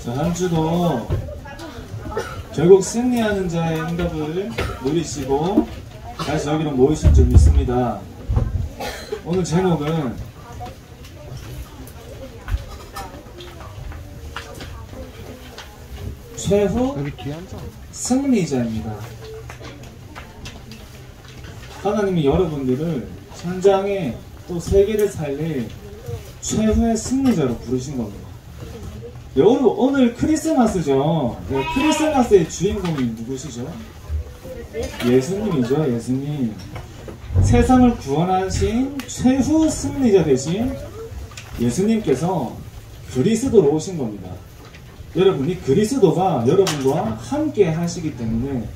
자, 한 주도 결국 승리하는 자의 응답을 누리시고 다시 여기로 모이신 줄 믿습니다. 오늘 제목은 최후 승리자입니다. 하나님이 여러분들을 현장에 또 세계를 살릴 최후의 승리자로 부르신 겁니다. 여러분, 오늘 크리스마스죠. 네, 크리스마스의 주인공이 누구시죠? 예수님이죠. 예수님. 세상을 구원하신 최후 승리자 되신 예수님께서 그리스도로 오신 겁니다. 여러분이 그리스도가 여러분과 함께 하시기 때문에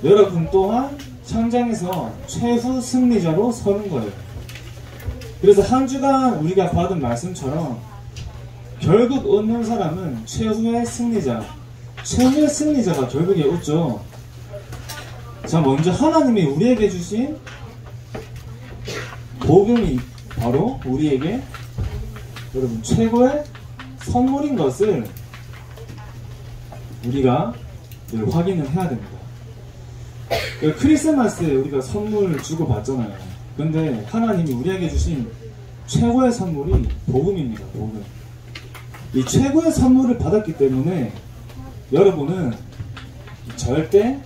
여러분 또한 현장에서 최후 승리자로 서는 거예요. 그래서 한 주간 우리가 받은 말씀처럼 결국 얻는 사람은 최후의 승리자, 최후의 승리자가 결국에 얻죠. 자, 먼저 하나님이 우리에게 주신 복음이 바로 우리에게 여러분 최고의 선물인 것을 우리가 늘 확인을 해야 됩니다. 크리스마스에 우리가 선물 주고 받잖아요. 근데 하나님이 우리에게 주신 최고의 선물이 복음입니다. 복음. 이 최고의 선물을 받았기 때문에 여러분은 절대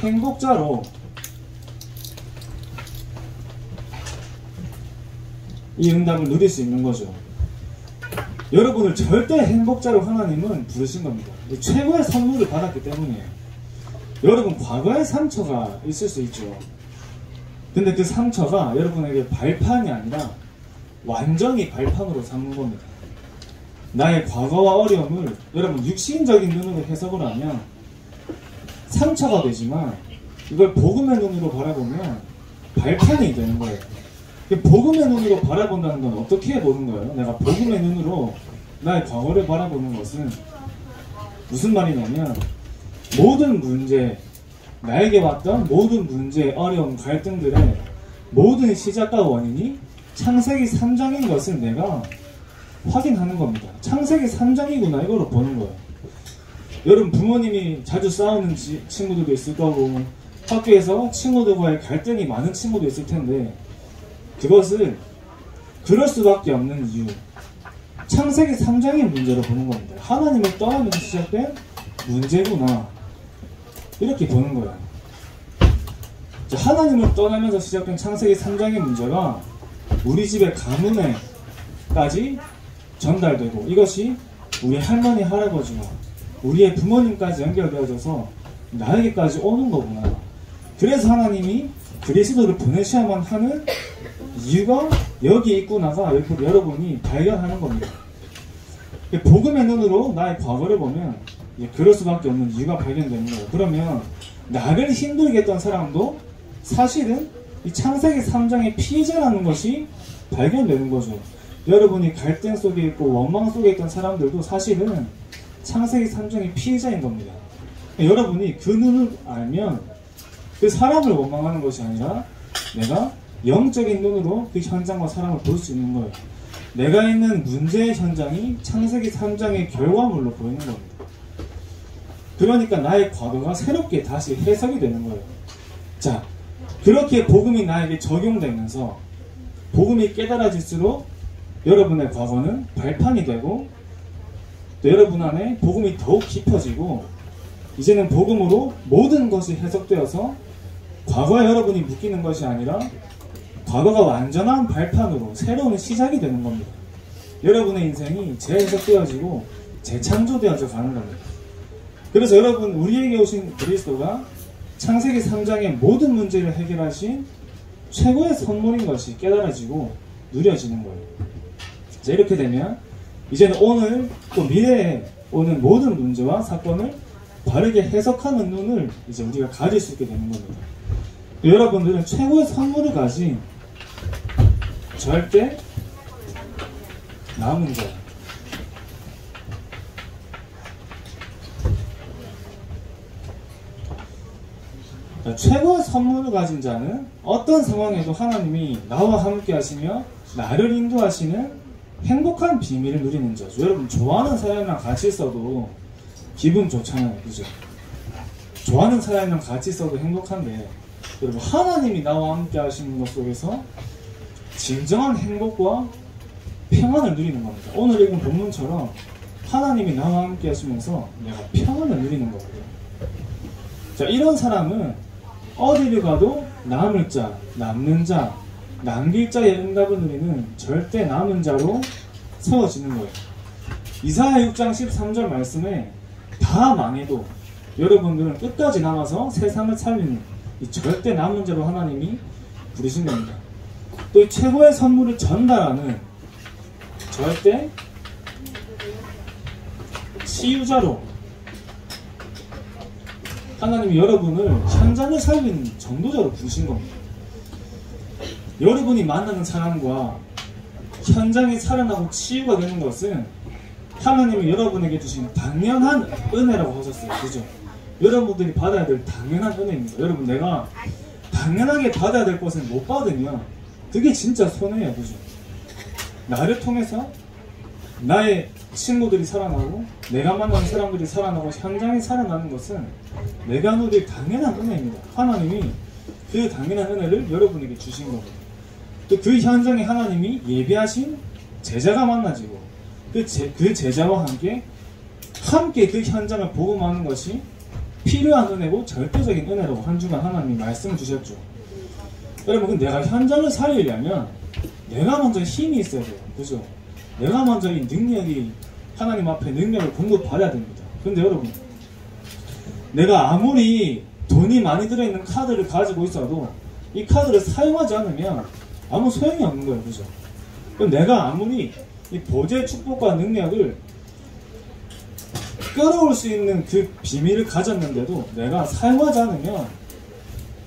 행복자로 이 응답을 누릴 수 있는 거죠. 여러분을 절대 행복자로 하나님은 부르신 겁니다. 이 최고의 선물을 받았기 때문이에요. 여러분, 과거의 상처가 있을 수 있죠. 근데 그 상처가 여러분에게 발판이 아니라 완전히 발판으로 삼는 겁니다. 나의 과거와 어려움을 여러분 육신적인 눈으로 해석을 하면 상처가 되지만 이걸 복음의 눈으로 바라보면 발판이 되는 거예요. 복음의 눈으로 바라본다는 건 어떻게 보는 거예요? 내가 복음의 눈으로 나의 과거를 바라보는 것은 무슨 말이냐면 모든 문제, 나에게 왔던 모든 문제, 어려움, 갈등들의 모든 시작과 원인이 창세기 3장인 것을 내가 확인하는 겁니다. 창세기 3장이구나 이거로 보는 거예요. 여러분, 부모님이 자주 싸우는 친구들도 있을 거고 학교에서 친구들과의 갈등이 많은 친구도 있을 텐데 그것을 그럴 수밖에 없는 이유, 창세기 3장의 문제로 보는 겁니다. 하나님을 떠나면서 시작된 문제구나 이렇게 보는 거예요. 하나님을 떠나면서 시작된 창세기 3장의 문제가 우리 집의 가문에까지 전달되고 이것이 우리 할머니, 할아버지와 우리의 부모님까지 연결되어져서 나에게까지 오는 거구나. 그래서 하나님이 그리스도를 보내셔야만 하는 이유가 여기 있구나가 여러분이 발견하는 겁니다. 복음의 눈으로 나의 과거를 보면 그럴 수밖에 없는 이유가 발견되는 거예요. 그러면 나를 힘들게 했던 사람도 사실은 이 창세기 3장의 피해자라는 것이 발견되는 거죠. 여러분이 갈등 속에 있고 원망 속에 있던 사람들도 사실은 창세기 3장의 피해자인 겁니다. 여러분이 그 눈을 알면 그 사람을 원망하는 것이 아니라 내가 영적인 눈으로 그 현장과 사람을 볼 수 있는 거예요. 내가 있는 문제의 현장이 창세기 3장의 결과물로 보이는 겁니다. 그러니까 나의 과거가 새롭게 다시 해석이 되는 거예요. 자, 그렇게 복음이 나에게 적용되면서 복음이 깨달아질수록 여러분의 과거는 발판이 되고 또 여러분 안에 복음이 더욱 깊어지고 이제는 복음으로 모든 것이 해석되어서 과거에 여러분이 묶이는 것이 아니라 과거가 완전한 발판으로 새로운 시작이 되는 겁니다. 여러분의 인생이 재해석되어지고 재창조되어져 가는 겁니다. 그래서 여러분, 우리에게 오신 그리스도가 창세기 3장의 모든 문제를 해결하신 최고의 선물인 것이 깨달아지고 누려지는 거예요. 자, 이렇게 되면 이제는 오늘 또 미래에 오는 모든 문제와 사건을 바르게 해석하는 눈을 이제 우리가 가질 수 있게 되는 겁니다. 여러분들은 최고의 선물을 가진 절대 남은 자예요. 최고의 선물을 가진 자는 어떤 상황에도 하나님이 나와 함께 하시며 나를 인도하시는 행복한 비밀을 누리는 자죠. 여러분, 좋아하는 사람이랑 같이 있어도 기분 좋잖아요. 그죠? 좋아하는 사람이랑 같이 있어도 행복한데, 여러분, 하나님이 나와 함께 하시는 것 속에서 진정한 행복과 평안을 누리는 겁니다. 오늘 읽은 본문처럼 하나님이 나와 함께 하시면서 내가 평안을 누리는 거거든요. 자, 이런 사람은 어디를 가도 남을 자, 남는 자, 남길 자의 응답을 누리는 절대 남은 자로 세워지는 거예요. 이사야 6장 13절 말씀에 다 망해도 여러분들은 끝까지 남아서 세상을 살리는 이 절대 남은 자로 하나님이 부르신 겁니다. 또 이 최고의 선물을 전달하는 절대 치유자로 하나님이 여러분을 현장을 살리는 전도자로 부르신 겁니다. 여러분이 만나는 사람과 현장이 살아나고 치유가 되는 것은 하나님이 여러분에게 주신 당연한 은혜라고 하셨어요. 그죠? 여러분들이 받아야 될 당연한 은혜입니다. 여러분, 내가 당연하게 받아야 될 것을 못 받으면 그게 진짜 손해예요. 그죠? 나를 통해서 나의 친구들이 살아나고 내가 만나는 사람들이 살아나고 현장이 살아나는 것은 내가 누릴 당연한 은혜입니다. 하나님이 그 당연한 은혜를 여러분에게 주신 겁니다. 또 그 현장에 하나님이 예비하신 제자가 만나지고 그 제자와 함께 그 현장을 복음하는 것이 필요한 은혜고 절대적인 은혜라고 한 주간 하나님이 말씀을 주셨죠. 여러분, 내가 현장을 살리려면 내가 먼저 힘이 있어야 돼요. 그죠? 내가 먼저 이 능력이 하나님 앞에 능력을 공급받아야 됩니다. 근데 여러분, 내가 아무리 돈이 많이 들어있는 카드를 가지고 있어도 이 카드를 사용하지 않으면 아무 소용이 없는 거예요. 그죠? 그럼 내가 아무리 이 보좌의 축복과 능력을 끌어올 수 있는 그 비밀을 가졌는데도 내가 사용하지 않으면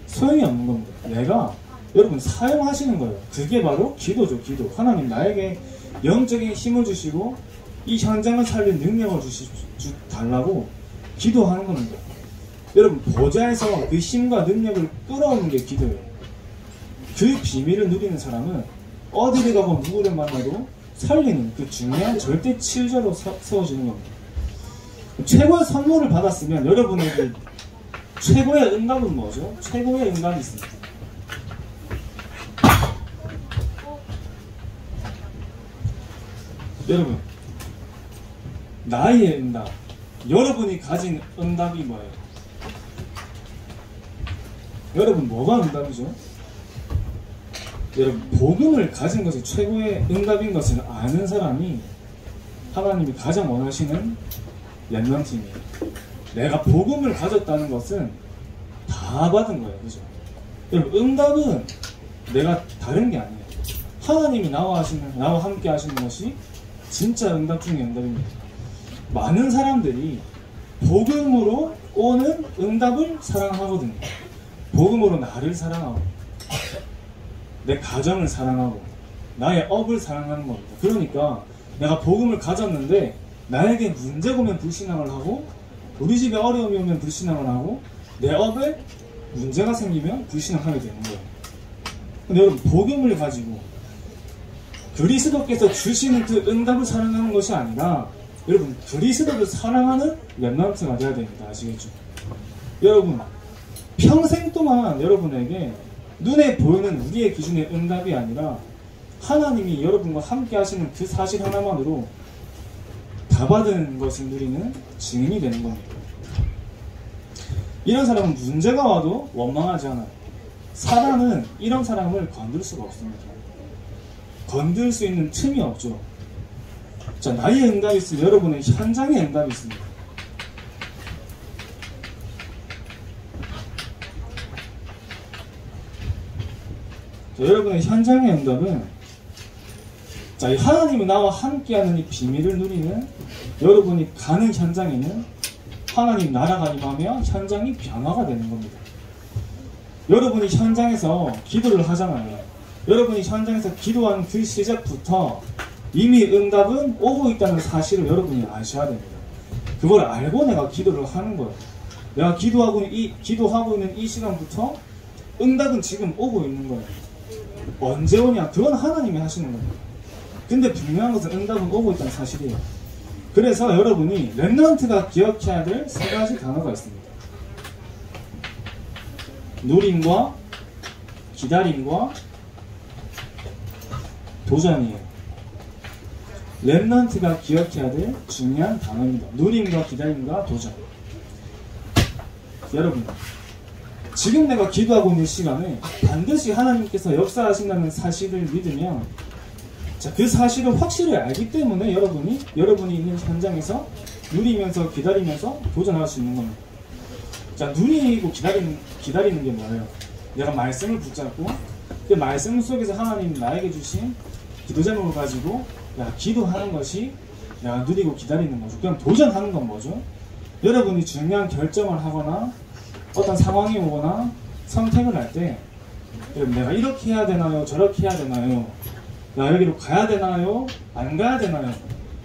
소용이 없는 겁니다. 내가 여러분 사용하시는 거예요. 그게 바로 기도죠. 기도. 하나님 나에게 영적인 힘을 주시고 이 현장을 살릴 능력을 달라고 기도하는 겁니다. 여러분, 보좌에서 그 힘과 능력을 끌어오는 게 기도예요. 그 비밀을 누리는 사람은 어디를 가고 누구를 만나도 살리는 그 중요한 절대 치유자로 세워지는 겁니다. 최고의 선물을 받았으면 여러분에게 최고의 응답은 뭐죠? 최고의 응답이 있습니다. 여러분, 나의 응답, 여러분이 가진 응답이 뭐예요? 여러분, 뭐가 응답이죠? 여러분, 복음을 가진 것이 최고의 응답인 것을 아는 사람이 하나님이 가장 원하시는 렘넌트입니다. 내가 복음을 가졌다는 것은 다 받은 거예요. 그죠? 여러분, 응답은 내가 다른 게 아니에요. 하나님이 나와 함께 하시는 것이 진짜 응답 중의 응답입니다. 많은 사람들이 복음으로 오는 응답을 사랑하거든요. 복음으로 나를 사랑하고 내 가정을 사랑하고 나의 업을 사랑하는 겁니다. 그러니까 내가 복음을 가졌는데 나에게 문제가 오면 불신앙을 하고 우리 집에 어려움이 오면 불신앙을 하고 내 업에 문제가 생기면 불신앙하게 되는 거예요. 근데 여러분, 복음을 가지고 그리스도께서 주시는 그 응답을 사랑하는 것이 아니라 여러분, 그리스도를 사랑하는 렘넌트가 되어야 됩니다. 아시겠죠? 여러분, 평생 동안 여러분에게 눈에 보이는 우리의 기준의 응답이 아니라 하나님이 여러분과 함께 하시는 그 사실 하나만으로 다 받은 것을 누리는 증인이 되는 겁니다. 이런 사람은 문제가 와도 원망하지 않아요. 사단은 이런 사람을 건들 수가 없습니다. 건들 수 있는 틈이 없죠. 자, 나의 응답이 있으면 여러분의 현장의 응답이 있습니다. 자, 여러분의 현장의 응답은 자, 하나님이 나와 함께하는 이 비밀을 누리는 여러분이 가는 현장에는 하나님 나라가 임하며 현장이 변화가 되는 겁니다. 여러분이 현장에서 기도를 하잖아요. 여러분이 현장에서 기도하는 그 시작부터 이미 응답은 오고 있다는 사실을 여러분이 아셔야 됩니다. 그걸 알고 내가 기도를 하는 거예요. 내가 기도하고 있는 이 시간부터 응답은 지금 오고 있는 거예요. 언제 오냐? 그건 하나님이 하시는 겁니다. 근데 분명한 것은 응답은 오고 있다는 사실이에요. 그래서 여러분이 렘넌트가 기억해야 될 세 가지 단어가 있습니다. 누림과 기다림과 도전이에요. 렘넌트가 기억해야 될 중요한 단어입니다. 누림과 기다림과 도전. 여러분, 지금 내가 기도하고 있는 시간에 반드시 하나님께서 역사하신다는 사실을 믿으면, 자, 그 사실을 확실히 알기 때문에 여러분이 있는 현장에서 누리면서 기다리면서 도전할 수 있는 겁니다. 자, 누리고 기다리는 게 뭐예요? 내가 말씀을 붙잡고 그 말씀 속에서 하나님 나에게 주신 기도 제목을 가지고 기도하는 것이 내가 누리고 기다리는 거죠. 그럼 도전하는 건 뭐죠? 여러분이 중요한 결정을 하거나 어떤 상황이 오거나 선택을 할 때 내가 이렇게 해야 되나요? 저렇게 해야 되나요? 나 여기로 가야 되나요? 안 가야 되나요?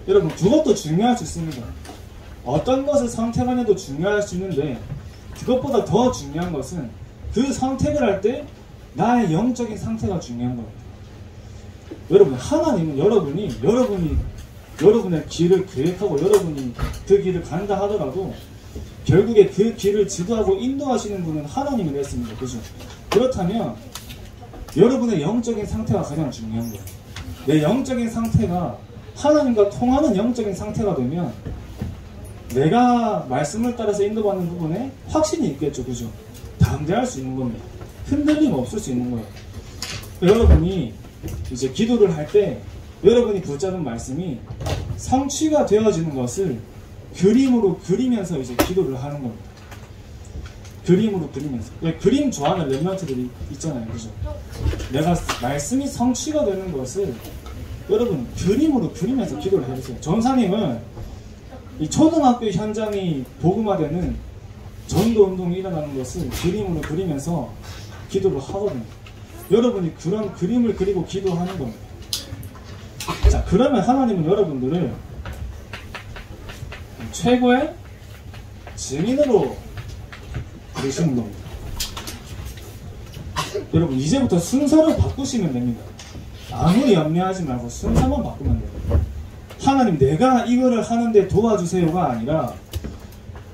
여러분, 그것도 중요할 수 있습니다. 어떤 것을 선택하냐도 중요할 수 있는데, 그것보다 더 중요한 것은 그 선택을 할 때 나의 영적인 상태가 중요한 겁니다. 여러분, 하나님은 여러분의 길을 계획하고 여러분이 그 길을 간다 하더라도 결국에 그 길을 지도하고 인도하시는 분은 하나님이 됐습니다. 그죠? 그렇다면 여러분의 영적인 상태가 가장 중요한 거예요. 내 영적인 상태가 하나님과 통하는 영적인 상태가 되면 내가 말씀을 따라서 인도받는 부분에 확신이 있겠죠. 그죠? 담대할 수 있는 겁니다. 흔들림 없을 수 있는 거예요. 여러분이 이제 기도를 할 때 여러분이 붙잡은 말씀이 성취가 되어지는 것을 그림으로 그리면서 이제 기도를 하는 겁니다. 그림으로 그리면서. 그림 좋아하는 렘넌트들이 있잖아요. 그죠? 내가 말씀이 성취가 되는 것을 여러분 그림으로 그리면서 기도를 해보세요. 전사님은 이 초등학교 현장이 복음화되는 전도 운동이 일어나는 것을 그림으로 그리면서 기도를 하거든요. 여러분이 그런 그림을 그리고 기도하는 겁니다. 자, 그러면 하나님은 여러분들을 최고의 증인으로 부르시는 겁니다. 여러분, 이제부터 순서를 바꾸시면 됩니다. 아무리 염려하지 말고 순서만 바꾸면 돼요. 하나님, 내가 이거를 하는데 도와주세요가 아니라,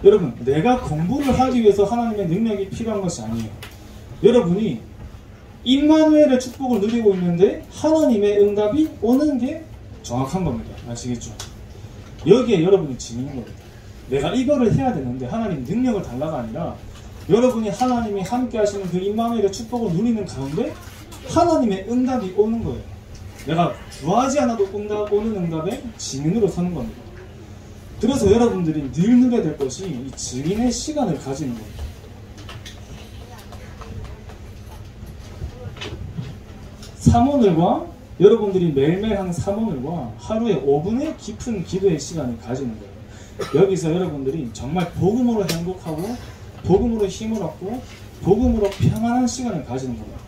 여러분, 내가 공부를 하기 위해서 하나님의 능력이 필요한 것이 아니에요. 여러분이 임마누엘의 축복을 누리고 있는데 하나님의 응답이 오는 게 정확한 겁니다. 아시겠죠? 여기에 여러분이 지니는 겁니다. 내가 이거를 해야 되는데 하나님 능력을 달라가 아니라 여러분이 하나님이 함께 하시는 그 임마누엘의 축복을 누리는 가운데 하나님의 응답이 오는 거예요. 내가 구하지 않아도 오는 응답의 증인으로 서는 겁니다. 그래서 여러분들이 늘 누려야 될 것이 이 증인의 시간을 가지는 겁니다. 사모늘과 여러분들이 매일매일 하는 사모늘과 하루에 5분의 깊은 기도의 시간을 가지는 거예요. 여기서 여러분들이 정말 복음으로 행복하고 복음으로 힘을 얻고 복음으로 평안한 시간을 가지는 겁니다.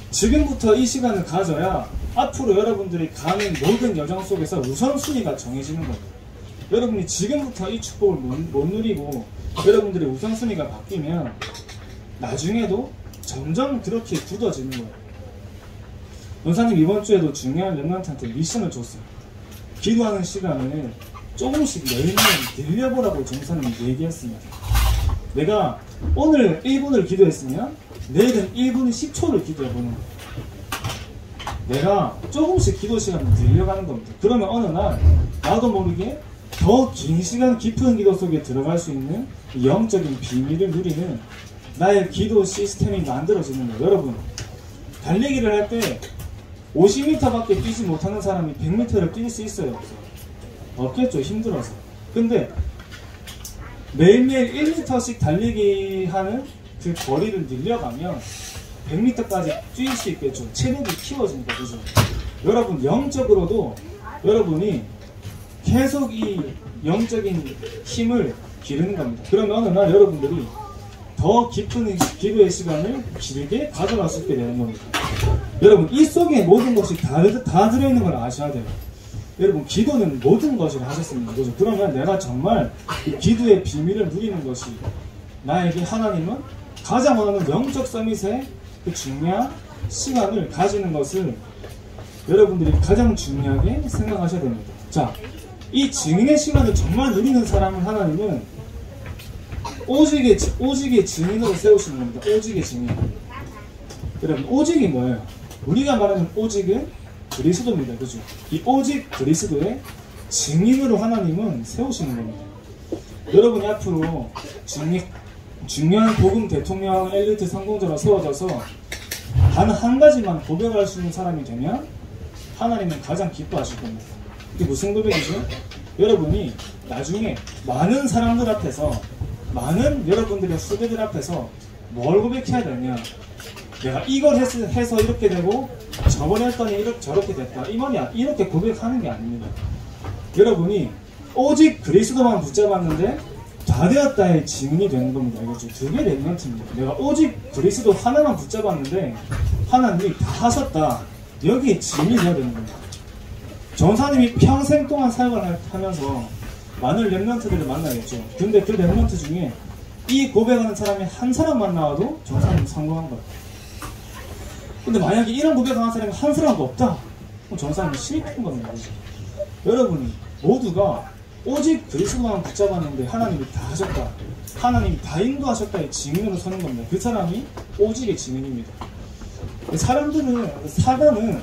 지금부터 이 시간을 가져야 앞으로 여러분들이 가는 모든 여정 속에서 우선순위가 정해지는 겁니다. 여러분이 지금부터 이 축복을 못 누리고 여러분들의 우선순위가 바뀌면 나중에도 점점 그렇게 굳어지는 거예요. 원사님 이번 주에도 중요한 렘넌트한테 미션을 줬어요. 기도하는 시간을 조금씩 매일매일 늘려보라고 전사님이 얘기했습니다. 내가 오늘 1분을 기도했으면 내일은 1분 10초를 기도해보는 거예요. 내가 조금씩 기도 시간을 늘려가는 겁니다. 그러면 어느 날 나도 모르게 더 긴 시간 깊은 기도 속에 들어갈 수 있는 영적인 비밀을 누리는 나의 기도 시스템이 만들어지는 거예요. 여러분, 달리기를 할 때 50m밖에 뛰지 못하는 사람이 100m를 뛸 수 있어요? 없어요? 없겠죠. 힘들어서. 근데 매일매일 1m씩 달리기 하는 그 거리를 늘려가면 100m까지 뛸 수 있겠죠. 체력이 키워지니까. 그죠? 여러분, 영적으로도 여러분이 계속 이 영적인 힘을 기르는 겁니다. 그러면 어느 날 여러분들이 더 깊은 기도의 시간을 길게 가져갈 수 있게 되는 겁니다. 여러분, 이 속에 모든 것이 다 들어있는 걸 아셔야 돼요. 여러분, 기도는 모든 것을 하셨습니다. 그죠? 그러면 내가 정말 이 기도의 비밀을 누리는 것이 나에게 하나님은 가장 원하는 영적 서밋의 그 중요한 시간을 가지는 것을 여러분들이 가장 중요하게 생각하셔야 됩니다. 자, 이 증인의 시간을 정말 누리는 사람을 하나님은 오직의 증인으로 세우시는 겁니다. 오직의 증인. 여러분, 오직이 뭐예요? 우리가 말하는 오직은 그리스도입니다. 그죠? 이 오직 그리스도의 증인으로 하나님은 세우시는 겁니다. 여러분이 앞으로 중요한 복음 대통령 엘리트 성공자로 세워져서 단 한 가지만 고백할 수 있는 사람이 되면 하나님은 가장 기뻐하실 겁니다. 이게 무슨 고백이죠? 여러분이 나중에 많은 사람들 앞에서, 많은 여러분들의 후배들 앞에서 뭘 고백해야 되냐? 내가 이걸 해서 이렇게 되고 저번에 했더니 저렇게 됐다. 이렇게 고백하는 게 아닙니다. 여러분이 오직 그리스도만 붙잡았는데 다 되었다의 증인이 되는 겁니다. 이거죠. 그게 렘넌트입니다. 내가 오직 그리스도 하나만 붙잡았는데 하나님이 다 하셨다. 여기에 증인이 되어야 되는 겁니다. 전사님이 평생 동안 사역을 하면서 많은 렘넌트들을 만나겠죠. 근데 그 렘넌트 중에 이 고백하는 사람이 한 사람만 나와도 전사님은 성공한 거예요. 근데 만약에 이런 고백하는 사람이 한 사람도 없다, 그럼 전사님은 실패한 겁니다. 그렇죠? 여러분이 모두가 오직 그리스도만 붙잡았는데 하나님이 다 하셨다, 하나님이 다 인도하셨다의 증인으로 서는 겁니다. 그 사람이 오직의 증인입니다. 사단은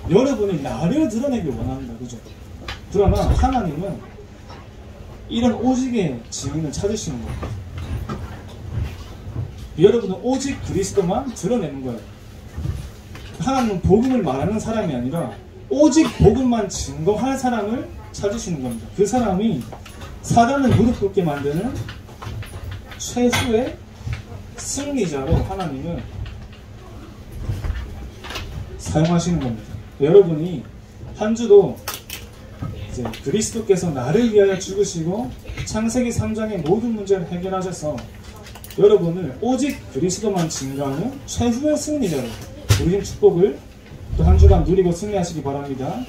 여러분이 나를 드러내길 원합니다. 그죠? 그러나 하나님은 이런 오직의 증인을 찾으시는 겁니다. 여러분은 오직 그리스도만 드러내는 거예요. 하나님은 복음을 말하는 사람이 아니라 오직 복음만 증거할 사람을 찾으시는 겁니다. 그 사람이 사단을 무릎 꿇게 만드는 최후의 승리자로 하나님은 사용하시는 겁니다. 여러분이 한 주도 이제 그리스도께서 나를 위하여 죽으시고 창세기 3장의 모든 문제를 해결하셔서 여러분을 오직 그리스도만 증거하는 최후의 승리자로 우리 축복을 또 한 주간 누리고 승리하시기 바랍니다.